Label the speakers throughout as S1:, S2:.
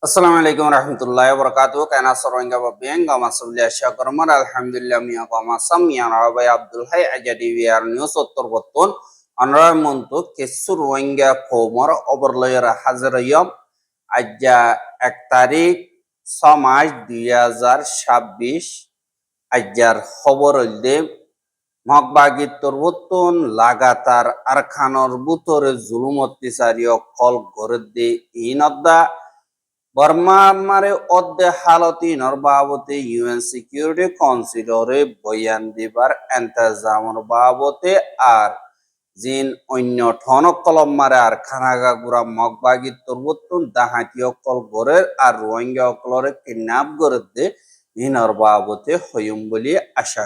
S1: আসসালামু আলাইকুম রহমতুল্লাহ বরকাতু কেনা সরঙ্গা বাবিয়াং গামা সাবলিয়া শাকরমার আলহামদুলিল্লাহ মিয়া গামা সাম মিয়া rabbi Abdul high Azadi BR news উত্তর বর্তন অনরায় মন্তু কেসু রোহিঙ্গা কোমর ওভারলয়ার হাজারয়ম আজ্জা 1 তারিখ 6 মাস 2026 আজ্জার খবর হইলে মগবাগি তরবতন লাগাতার আরখানর বুতরে জুলুম অত্যাচারী কল গরে দে ইনদ্দা বর্মারে অদ্দে হালতি নরবাবতে ইউএন সিকিউরিটি কাউন্সিলরে বয়ান দিবার এন্তাজামর বাবতে আর জিন অন্য ঠনক কলম মারে আর খানাগা গুড়া মগবাগি তরবতুন দাহাতি অকল গড়ের আর রোহিঙ্গা অকলরে কিডন্যাপ গড়ে দে ইনর বাবতে হইম বলি আশা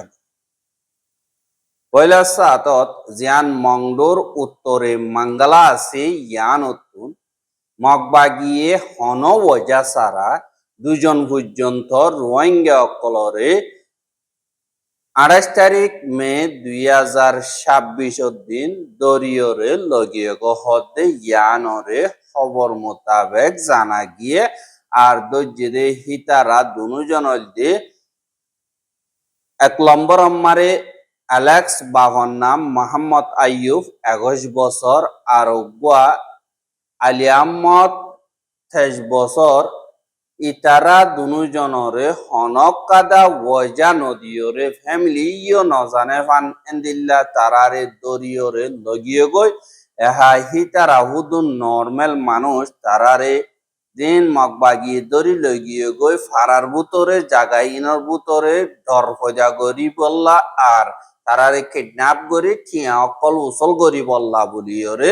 S1: পয়লা সাতত জিয়ান মংডোর উত্তরে মাঙ্গালা আছে ইয়ান উত্তুন মগবাগিয়ে হন ওজা সারা দুজন পর্যন্ত রোহিঙ্গা অকলরে 28 তারিখ মে 2026 দিন দরিয়রে লগিয়ে গহদে ইয়ানরে খবর মোতাবেক জানা গিয়ে আর দজ্জিদে হিতারা দুজন দে 1 নম্বর মারে অ্যালেক্স বাহন নাম মোহাম্মদ আইয়ুব 21 বছর আর গুয়া আলী আহমদ 23 বছর ইতারা দুজনরে হনক কাদা ওয়াজা নদীয়রে ফ্যামিলি ইয় নজানে ফান এন্দিল্লা তারারে দরিয়রে লগিয়ে গই এহা হিতারা হুদুন নর্মাল মানুষ তারারে দিন মগবাগি দরি লগিয়ে গই ফারার বুতরে জাগাই ইনর বুতরে ডর ফজা গরি বললা আর তারারে কিডন্যাপ করি ঠিয়া অকল উসল গরি বললা বলিয়রে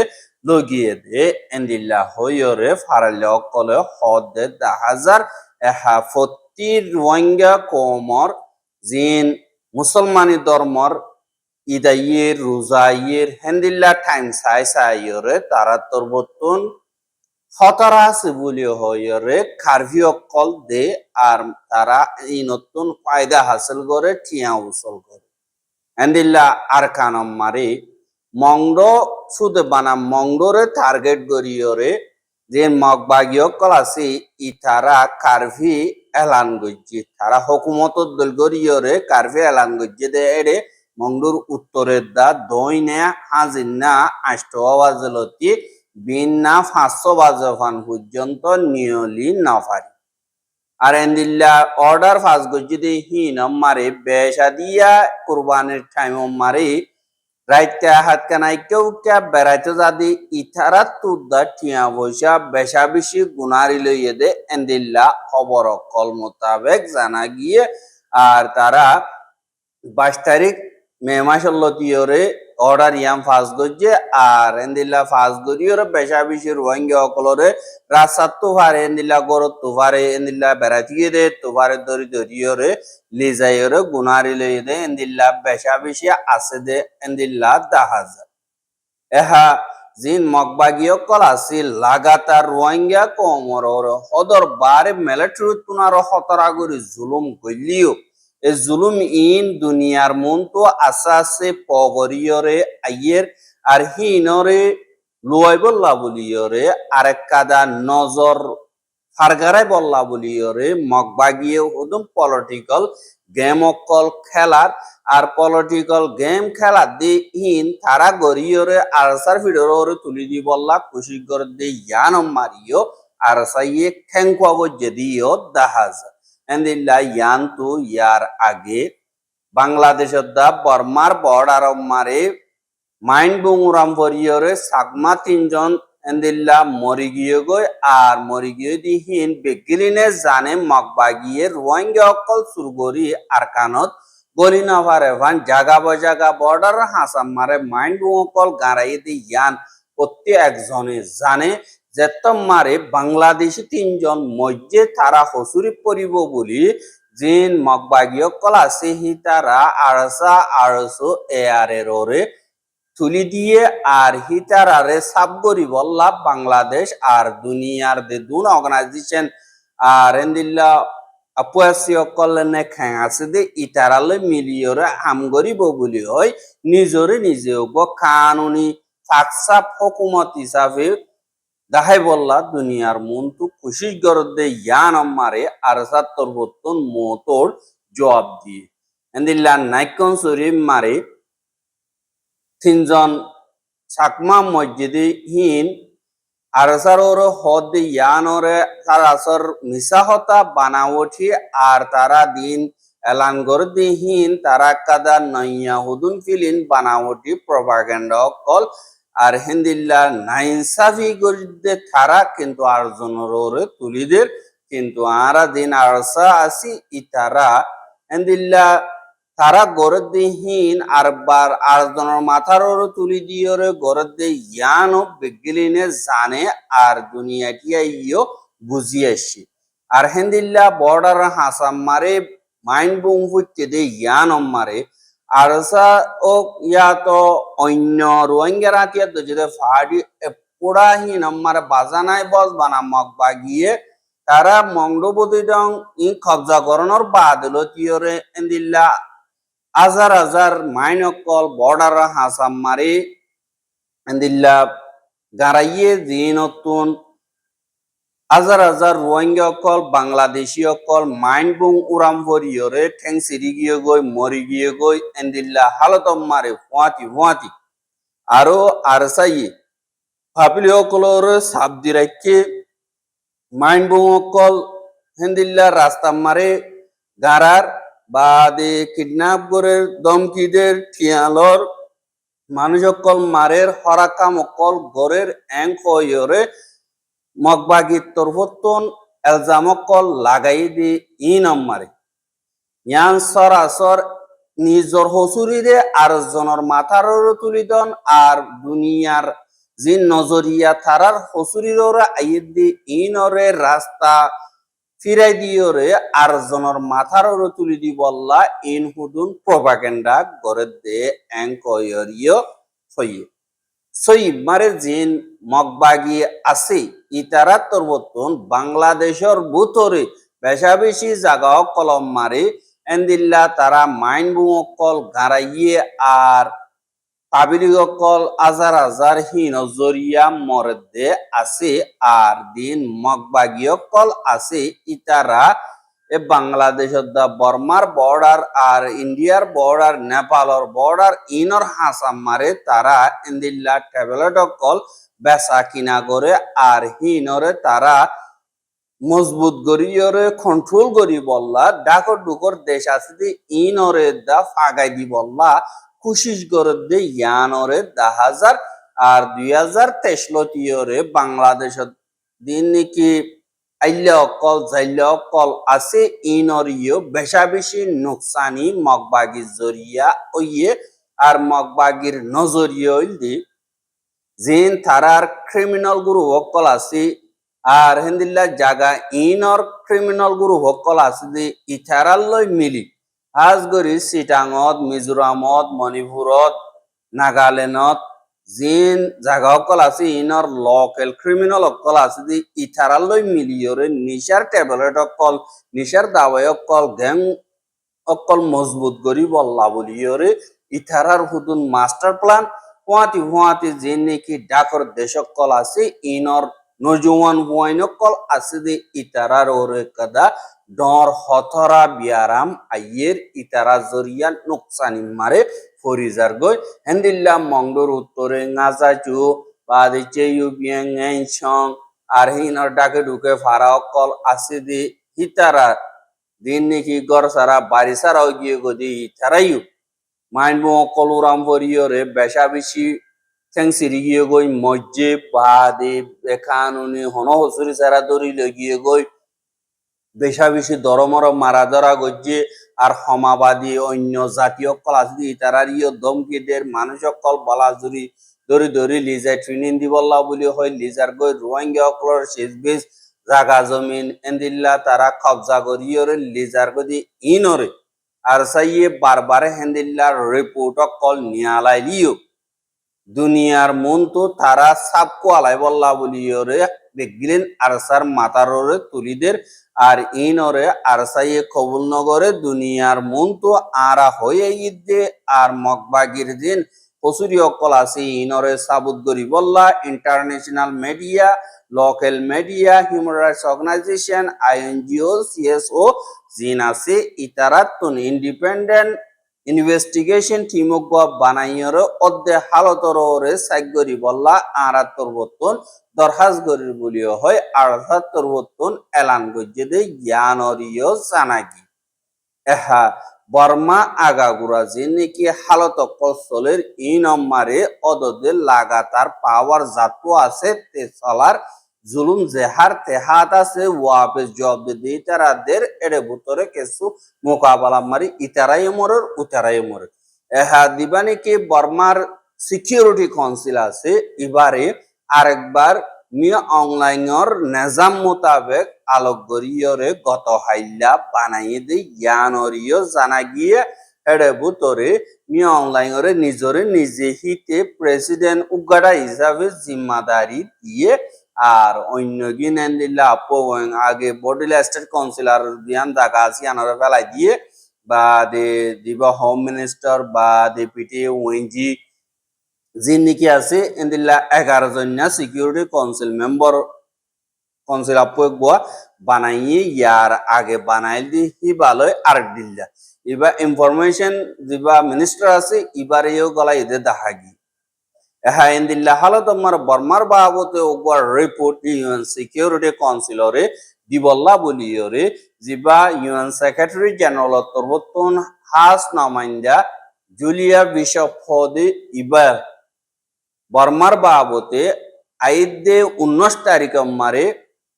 S1: লগিয়ে দে এন্দিল্লা হইয়রে ফারালে অকলে হদে 10,000 এহা ফতি রোহিঙ্গা কোমর জিন মুসলমানি ধর্মর ইদাইয়ের রোজাইয়ের হেন্দিল্লা টাইম সাইয়রে তারা তরবতুন খতরা আছে বলি হইয়রে কারফিউ অকল দে আর তারা এই নতুন ফায়দা হাসিল করে ঠিয়া উসল করে হেন্দিল্লা আর কানম মারি মংডো সুদে বানা মংডোরে টার্গেট গরিয়রে যে মগবাগীয় কলাসি ইতারা কারভি এলান গজ্জি তারা হুকুমত দল গরিয়রে কারভি এলান গজ্জি দে এড়ে মংডোর উত্তরের দা দইনে হাজিনা 8 বাজলতি বিনা 500 বাজফান পর্যন্ত নিয়লি নাফারি আর এন্দিল্লা অর্ডার ফাস গজ্জি দে হিন মারে বেশা দিয়া কুরবানির টাইম মারে রাইতে হাত কানাই কেউ কে বেড়াইতে যাদি ইথারা তুদা টিয়া বৈশা বেশা বেশি গুনারি লইয়ে দে এন্দিল্লা খবর কল মোতাবেক জানা গিয়ে আর তারা 22 তারিখ মে মাসের লতিয়রে অর্ডার ইয়াম ফাস গজ্জে আর এন্দিল্লা ফাস গরিয়রে বেশা বেশি রোহিঙ্গা অকলরে রাস্তার তুফারে এন্দিল্লা গরত তুফারে এন্দিল্লা বেড়াইতে দে তুফারে দরিয়রে লিজাইরে গুনারি লইয়ে দে এন্দিল্লা বেশা বেশি আছে দে এন্দিল্লা 10,000 এহা জিন মগবাগীয় কল আছিল লাগাতার রোহিঙ্গা কোমরর হদর বারে মিলিটারি তুনার হতরাগুরি জুলুম গলিও এ জুলুম ইন দুনিয়ার মন্তু আসাসে পগরিয়রে আইয়ের আর হিনরে লুয়াইবল্লা বলিয়রে আরেক কাদা নজর ফারগারাই বল্লা বলিয়রে মগবাগিয়ে হুদুম পলিটিক্যাল গেম অকল খেলার আর পলিটিক্যাল গেম খেলা দি হিন তারা গরিয়রে আরসার ফিডরে তুলি দি বল্লা খুশি করে দে ইয়ান মারিও আরসাইয়ে ঠেঙ্কুয়া বজ্জে দিও দাহাজ এন্দিল্লা ইয়ান তু ইয়ার আগে বাংলাদেশের দা বর্মার বর্ডার মারে মাইন্ড বুংরাম ভরিয়রে সাগমা 3জন এন্দিল্লা মরি গিয়ে গই আর মরি গিয়ে দি হিন বেগিলিনে জানে মগবাগিয়ে রোহিঙ্গা অকল সুরগরি আর কানত গলি নভারে ভান জাগা বজাগা বর্ডার হাসাম মারে মাইন্ড বুং অকল গাড়াই দি ইয়ান প্রত্যেক একজনে জানে যেত মারে বাংলাদেশি 3জন মধ্যে তারা হসুরি পরিব বলি জিন মগবাগীয় কলা সেহি তারা আরসা আরসো এয়ারের ওরে তুলি দিয়ে আর হিতারারে সাবগরি বল্লা বাংলাদেশ আর দুনিয়ার দে দুন অর্গানাইজেশন আর এন্দিল্লা আপুয়াসিও কল্যাণে খাই আছে দে ইতারালে মিলিয়রে আমগরি বলি হয় নিজরে নিজে কানুনি ফাকসাপ হুকুমত হিসাবে দাহাই বললা দুনিয়ার মন তো খুশির গরদে ইয়ান মারে আর সাত্তর বত্তন মোতর জবাব দিয়ে এন্দিল্লা নাইকন শরীফ মারে তিনজন চাকমা মসজিদে হিন আরসারোর হদ ইয়ানরে তার আসর মিসাহতা বানাওঠি আর তারা দিন এলান গরদিহীন তারা কাদা নইয়া হুদুন ফিলিন বানাওঠি প্রপাগান্ডা কল আর হিন্দিল্লা নাইনসাফি গরিদে তারা কিন্তু আর জনরে তুলিদের কিন্তু আরা দিন আরসা আসি ইতারা হিন্দিল্লা তারা গরদিহীন আর বার আর জনের মাথার তুলি দিয়ে গরদে ইয়ান বিগলিনে জানে আর দুনিয়াটিয়া ইয়ো বুঝিয়েছি আর হেন্দিল্লা বর্ডার হাসাম মারে মাইন বুং হচ্ছে দে ইয়ান মারে আর ও ইয়া তো অন্য রোহিঙ্গারা তিয়া তো যদি ফাড়ি পোড়াহীন মারে বাজানায় বস বানা মগ বাগিয়ে তারা মংডবতী ডং ই কবজা করানোর বাদল তিয়রে এন্দিল্লা হাজার হাজার মাইন কল বর্ডার হাসাম মারি এন্দিল্লা গারাইয়ে দিনতুন হাজার হাজার রোহিঙ্গা কল বাংলাদেশি কল মাইন বুং উড়াম ভরিয়রে ঠেং সিরি গিয়ে গই মরি গিয়ে গই এন্দিল্লা হালতম মারে ফুয়াতি ফুয়াতি আরো আর সাইয়ে ভাবলি কলর সাবদি রাখে মাইন বুং কল হেন্দিল্লা রাস্তা মারে গারার বাদে কিডন্যাপ করে দমকিদের ঠিয়ালর মানুষ অকল মারের হরাকাম অকল গরের এং হইরে মগবাগির তরফতন এলজাম অকল লাগাই দি ই নম্বরে ইয়ান সরাসর নিজর হসুরিরে আর জনের মাথার তুলি দন আর দুনিয়ার যে নজরিয়া থারার হসুরির আইয়ে দি ইনরে রাস্তা ফিরাই দিয়রে আর জনের মাথার তুলি দি বললা ইন হুদুন প্রপাগান্ডা গড়ে দে এঙ্কয়রিয় হইয়ে সই মারে জিন মগবাগি আছে ইতারা তরবতন বাংলাদেশের ভূতরে বেশা বেশি জায়গা কলম মারে এন্দিল্লা তারা মাইন বুকল গাড়াইয়ে আর পাবলিক কল হাজার হাজার হীন জরিয়া মরদে আছে আর দিন মগবাগীয় কল আছে ইতারা এ বাংলাদেশের দা বর্মার বর্ডার আর ইন্ডিয়ার বর্ডার নেপালর বর্ডার ইনর হাসাম মারে তারা ইন্দিল্লা ট্যাবলেট কল বেচা কিনা করে আর হিনরে তারা মজবুত করিয়রে কন্ট্রোল করি বললা ডাকর ডুকর দেশ আছে দি ইনরে দা ফাগাই দি বললা কুশিস করে দে ইয়ানরে 10,000 আর 2023 লতিয়রে বাংলাদেশের দিন নাকি আইলে অকল জাইলে অকল আছে ইনরিও বেশা বেশি নোকসানি মগবাগির জরিয়া ওইয়ে আর মগবাগির নজরিয়া হইলি জিন থারার ক্রিমিনাল গুরু অকল আছে আর হেন্দিল্লা জাগা ইনর ক্রিমিনাল গুরু অকল আছে যে ইথারাল্লই মিলি আজগরি চিটাঙত মিজোরামত মণিপুরত নাগালেণ্ডত জিন জাগা অকল আছে ইনর লোকেল ক্রিমিনাল অকল আছে যে ইথারাল্লই মিলিয়রে নিশার ট্যাবলেট অকল নিশার দাওয়াই অকল গ্যাং অকল মজবুত করি বললা বলিয়রে ইথারার হুদুন মাস্টার প্ল্যান হুয়াতি হুয়াতি যে নাকি ডাকর দেশ অকল আছে ইনর নজওয়ান হুয়াইন অকল আছে যে ইতারার ওরে কাদা ডর হথরা বিয়ারাম আইয়ের ইতারা জরিয়া নুকসানি মারে ফরিজার গই হেন্দিল্লা মংডোর উত্তরে ngazachu বাদে চেয়ু বিয়াং এনছং আর হিনর ডাকে ঢুকে ফারা অকল আছে যে ইতারা দিন নাকি গর সারা বাড়ি সারাও গিয়ে গদি ইতারাইও মাইন বো অকল উরাম ভরিয়রে বেশা বেশি ঠেংসিরি গিয়ে গই মজ্জে বাদে বেখানুনি হন হসুরি সারা দরি গিয়ে গই বেশা বেশি দরমর মারা ধরা গজ্জে আর সমাবাদী অন্য জাতীয় কল আছে তারার ইয়ে দমকিদের মানুষ অকল বলা জুরি দরি দরি লিজাই ট্রেনিং দিবল্লা বলি হয় লিজার গই রোহিঙ্গা অকলর শেষ বেশ জাগা জমিন এন্দিল্লা তারা কবজা করিয়রে লিজার গদি ইনরে আর সাইয়ে বারবার হেন্দিল্লার রিপোর্ট অকল নিয়ালাই লিও দুনিয়ার মন তো তারা সাপকো আলাই বল্লা বলিয়রে বেগিলেন আরসার মাতাররে তুলিদের আর ইনরে আরসাইয়ে কবুল নগরে দুনিয়ার মন তো আরা হয়ে ইদে আর মগবাগির দিন কসুরি অকল আছে ইনরে সাবুত গরিবল্লা international media local media human rights organization INGO CSO জিন আছে ইতারাতুন ইন্ডিপেন্ডেন্ট ইনভেস্টিগেশন টিমক বানাইয়র অধ্যে হালতরে সাইগরি বল্লা আরাত্তর বর্তন দরহাজ গরির বলিও হয় আরাত্তর বর্তন এলান গজ্জে দে জ্ঞানরিয় জানাগি এহা বর্মা আগাগুড়া যে নাকি হালত কলসলের ই নম্বরে অদদের লাগাতার পাওয়ার জাতু আছে তে চলার জুলুম জেহার তেহাত আছে ওয়াবে জব দি তারাদের এড়ে ভিতরে কিছু মোকাবেলা মারি ইতারাই মরের উতারাই মরে এহা দিবানি কি বর্মার সিকিউরিটি কাউন্সিল আছে এবারে আরেকবার মিয়া অনলাইনর নিজাম মোতাবেক আলোক গরিয়রে গত হাইল্লা বানাইয়ে দি জ্ঞানরিয় জানা গিয়ে এড়ে ভিতরে মিয়া অনলাইনরে নিজরে নিজে হিতে প্রেসিডেন্ট উগাড়া হিসাবে জিম্মাদারি দিয়ে আর অন্য গিনেন দিল্লা আগে বডিলা স্টেট কাউন্সিলর দিয়ান দাগা আছে আনারে ফেলাই দিয়ে বা দে দিবা হোম মিনিস্টার বা ডেপুটি ওএনজি যে নাকি আছে এন্দিল্লা 11 জন্য সিকিউরিটি কাউন্সিল মেম্বার কাউন্সিল আপোয়া বানাইয়ে ইয়ার আগে বানাইল দি হিবালয় আর দিল্লা এবার ইনফরমেশন দিবা মিনিস্টার আছে এবারেও গলা এদের দাহাগি এহা এন্দিল্লা হালত আমার বর্মার বাবতে ওগুয়ার রিপোর্ট ইউএন সিকিউরিটি কাউন্সিলরে দিবল্লা বলিয়রে জিবা ইউএন সেক্রেটারি জেনারেল তরবতন হাস নামাইন্দা জুলিয়া বিশপ ফদে ইবার বর্মার বাবতে আইদে 19 তারিখ মারে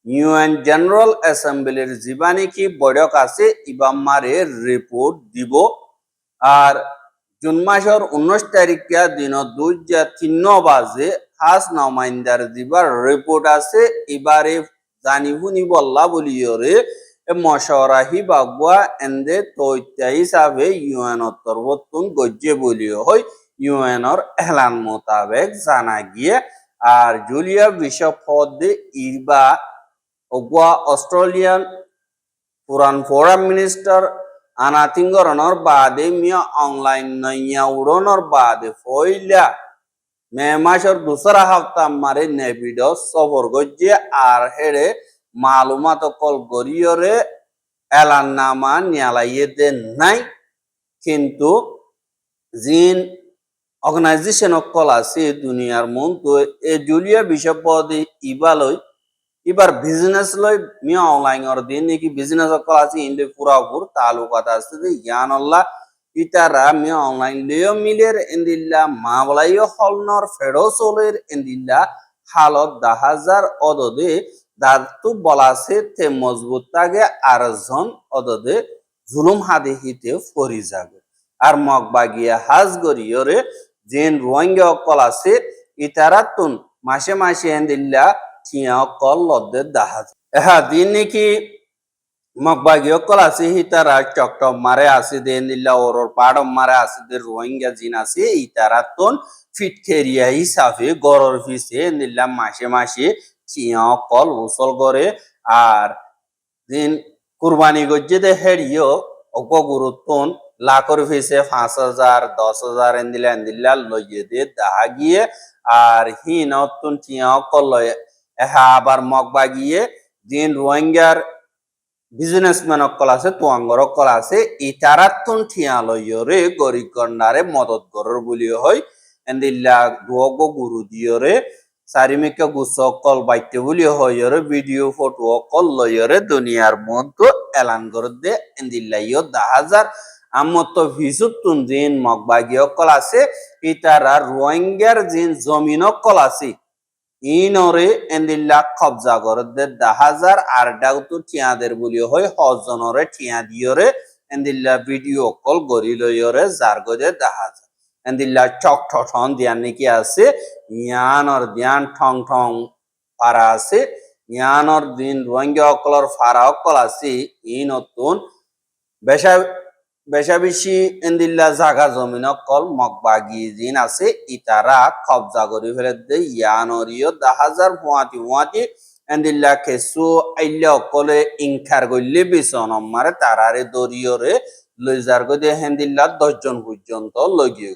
S1: ইউএন জেনারেল অ্যাসেম্বলির জীবানি কি বৈঠক আছে ইবাম মারে রিপোর্ট দিব আর জুন মাসের 19 তারিখে দিন 2:03 বাজে খাস নমাইন্দার দিবার রিপোর্ট আছে এবারে জানিবুনি বল্লা বলিয়রে মশওয়ারাহি বাগুয়া এন্দে তৈত্যা হিসাবে ইউএন তরবতুন গজ্জে বলিও হয় ইউএনর এলান মোতাবেক জানা গিয়ে আর জুলিয়া বিশপ পদে ইবা ওগুয়া অস্ট্রেলিয়ান পুরান ফোরাম মিনিস্টার আনাতিঙ্গরণর বাদে মিয়া অনলাইন নইয়া উড়নর বাদে ফইলা মে মাসের দুসরা হপ্তাহ মারে নেবিড সফর গজ্জে আর হেড়ে মালুমাত কল গরিয়রে এলান নামা নিয়ালাইয়ে দেন নাই কিন্তু জিন অর্গানাইজেশন কল আছে দুনিয়ার মন তো এ জুলিয়া বিশপ পদে ইবালয় এবার বিজনেস লই মিয়া অনলাইনর দিন নাকি বিজনেস কল আছে ইন্দে পুরাপুর তালুকাত আছে যে জ্ঞানল্লাহ ইতারা মিয়া অনলাইন লিও মিলের এন্দিল্লা মাবলাইও হলনর ফেরোসলের এন্দিল্লা হালত 10,000 অদদে দাতু বলাছে তে মজবুত তাগে আরজন অদদে জুলুম হাদি হিতে ফরি যাবে আর মগবাগিয়া হাজ গরিয়রে যেন রোহিঙ্গা অকল আছে ইতারাতুন মাসে মাসে এন্দিল্লা টিয়া অকল লদ্দে দাহাজ এহা দিন নাকি মগবাগি অকল আছে হিতারা চকটম মারে আছে দে এন্দিল্লা ওরর পাড়ম মারে আছে দে রোহিঙ্গা জিন আছে ইতারাতুন ফিটকেরিয়া হিসাবে গরর ফিসে এন্দিল্লা মাসে মাসে টিয়া অকল উসল করে আর দিন কুরবানি গজ্জে দে হেরিও অক গুরুত্বন লাখর ফিসে 5,000 10,000 এন্দিল্লা লইয়ে দে দাহা গিয়ে আর হি নতুন টিয়া অকল লয় এহা আবার মগবাগিয়ে দিন রোহিঙ্গার বিজনেসম্যান অকল আছে তোয়াঙ্গর অকল আছে ইতারাতুন ঠিয়া লইয়রে গরিব গন্ডারে মদত গরর বলিও হয় এন্দিল্লা দুয়গ গুরু দিয়রে চারিমিকা গুছ অকল বাইতে বলিও হইয়রে ভিডিও ফটো অকল লইয়রে দুনিয়ার মতো এলান করে দে এন্দিল্লাইও 10,000 আমত ভিজুতুন জিন মগবাগি অকল আছে ইতারা রোহিঙ্গার জিন জমিন অকল আছে ইনরে এন্দিল্লা কবজা করতে 10,000 আর ডাউতো টিয়াদের বলিও হয় হজনরে টিয়া দিয়রে এন্দিল্লা ভিডিও কল গরি লইয়রে যার গদে 10,000 এন্দিল্লা চক ঠন দিয়ান নাকি আছে ইয়ানর দিয়ান ঠং ঠং পারা আছে ইয়ানর দিন রোহিঙ্গা অকলর ফারা অকল আছে ই নতুন বেশা বেশাবেশি এন্দিল্লা জাগা জমিন কল মগবাগি জিন আছে ইতারা কবজা করে ফেলে দে ইয়ানরিও 10,000 ফুয়াতি এন্দিল্লা কেসু আইল্লা অকলে ইনকার গইলে বিছন মারে তারারে দরিয়রে লইজার গদে হেন্দিল্লা 10 জন পর্যন্ত লগিয়ে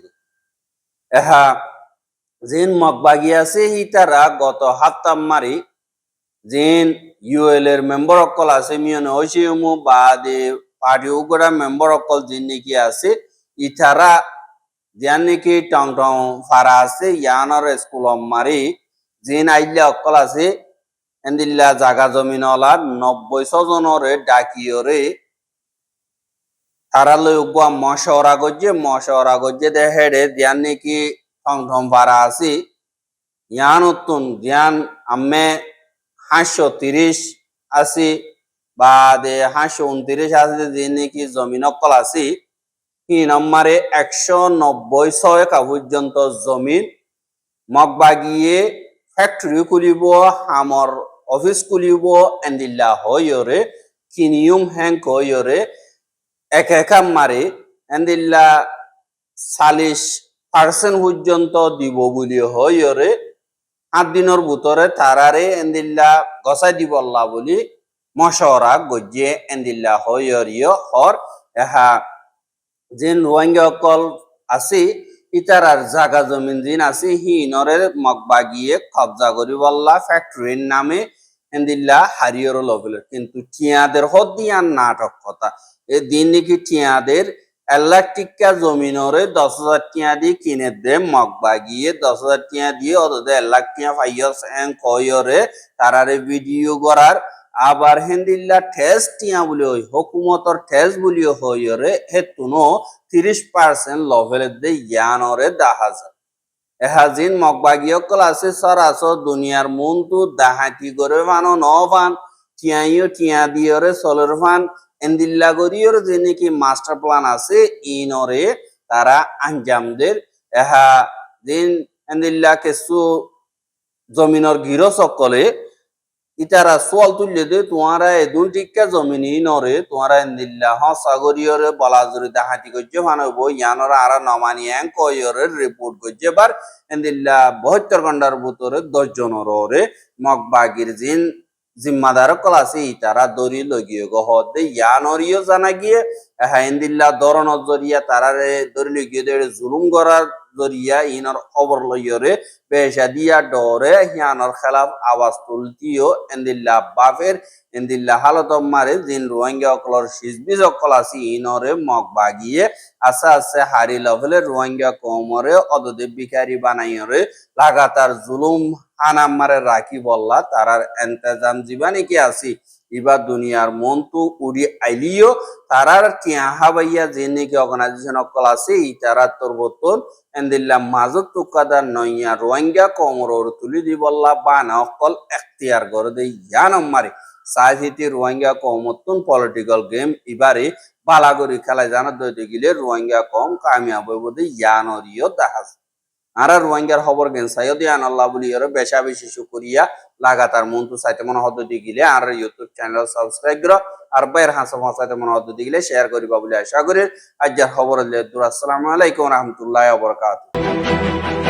S1: এহা জিন মগবাগি আছে ইতারা গত হাত্তাম মারি জিন ইউএল এর মেম্বার অকল আছে মিয়নে ওইসিমু বাদে পার্টি উগরা মেম্বার অকল জিন নাকি আছে ইতারা জিয়ান নাকি টং টং ফারা আছে ইয়ানর স্কুল মারি জিন আইলে অকল আছে এন্দিল্লা জাগা জমিন ওলা 90 জনরে ডাকিওরে তারা লই উগুয়া মশওরা গজ্জে দে হেডে জিয়ান নাকি টং টং ফারা আছে ইয়ান উত্তুন জিয়ান আম্মে 530 আছে বা দে 529 আছে যে নাকি জমিন অকল আছে ই নম্বরে 190 পর্যন্ত জমিন মগবাগিয়ে ফ্যাক্টরি খুলিব হামর অফিস খুলিব এন্দিল্লা হইরে কিনিয়ম হ্যাঙ্ক হইরে এক মারে এন্দিল্লা 40% পর্যন্ত দিব বলি হইরে 7 দিনের ভিতরে তারারে এন্দিল্লা গসাই দিবল্লা বলি মশওরা গজ্জে এন্দিল্লা হইরিয় হর এহা জিন রোহিঙ্গা অকল আছে ইতারার জাগা জমিন জিন আছে হিনরে মগবাগিয়ে কবজা করি বল্লা ফ্যাক্টরির নামে এন্দিল্লা হারিয়র লবেলের কিন্তু টিয়াদের হদিয়ান নাটক কথা এ দিন নাকি টিয়াদের 1,00,000 টিকা জমিনরে 10,000 টিয়া দিয়ে কিনে দে মগবাগিয়ে 10,000 টিয়া দিয়ে অদে 1,00,000 টিয়া ফাইয়স এন কয়রে তারারে ভিডিও করার আবার হেন্দিল্লা ঠেস টিয়া বলি ওই হকুমতর ঠেস বলি হইরে হেতুনো 30% লভেলে দে ইয়ানরে দাহাজার এহাজিন মগবাগি অকল আছে সরাস দুনিয়ার মন্তু দাহাতি করে মানো নভান টিয়াইও টিয়া দিয়রে সলর ফান এন্দিল্লা গরিয়র যে নাকি মাস্টার প্ল্যান আছে ইনরে তারা আঞ্জামদের এহা দিন এন্দিল্লা কিছু জমিনর গিরো সকলে ইতারা সোয়াল তুললে দে তোমারা এদুন টিকা জমিনি নরে তোমারা এন্দিল্লা হসাগরিয়রে বলাজুরি দাহাতি করছে মানব ইয়ানরা আর নমানি কয়রে রিপোর্ট করছে বার এন্দিল্লা 72 ঘন্টার ভিতরে 10 জনরে মগবাগির জিন জিম্মাদার কলাসি ইতারা দরি লগিয়ে গহদে ইয়ানরিও জানা গিয়ে এন্দিল্লা দরন জরিয়া তারারে দরি লগিয়ে দে জুলুম করার জরিয়া ইনর খবর লইরে পেশা দিয়া ডরে হিয়ানর খেলাফ আওয়াজ তুলতিও এন্দিল্লা বাফের এন্দিল্লা হালত মারে জিন রোহিঙ্গা অকলর সিজবিজ অকল আছে ইনরে মগবাগিয়ে আস্তে আস্তে হারি লভেলে রোহিঙ্গা কমরে অদদে বিকারি বানাইরে লাগাতার জুলুম হানাম মারে রাখি বললা তারার এন্তেজাম জীবানি কি আসি এবার দুনিয়ার মন্তু উড়ি আইলিও তারার টিয়া হাবাইয়া যে নাকি অর্গানাইজেশন অকল আছে তারা তোর বোতল এন্দিল্লা মাজত টুকাদার নইয়া রোহিঙ্গা কমরর তুলি দি বললা বানা অকল এখতিয়ার করে দে ইয়ান মারে সাইফিতি রোহিঙ্গা কমতুন পলিটিক্যাল গেম এবারে বালাগরি খেলায় জানা দইতে গেলে রোহিঙ্গা কম কামিয়াব হইব দে ইয়ানরিও দাহাজ আর রোহিঙ্গার খবর গেন সাইয়দ ইয়ান আল্লাহ বলি এর বেশা বেশি শুকরিয়া লাগাতার মন্তু সাইতে মনে হদ দিগিলে আর ইউটিউব চ্যানেল সাবস্ক্রাইব করো আর বাইর হাসা ভাষাতে মনে হদ দিগিলে শেয়ার করিবা বলে আশা করি আজকের খবর আসসালামু আলাইকুম ওয়া রাহমাতুল্লাহি ওয়া বারাকাতুহু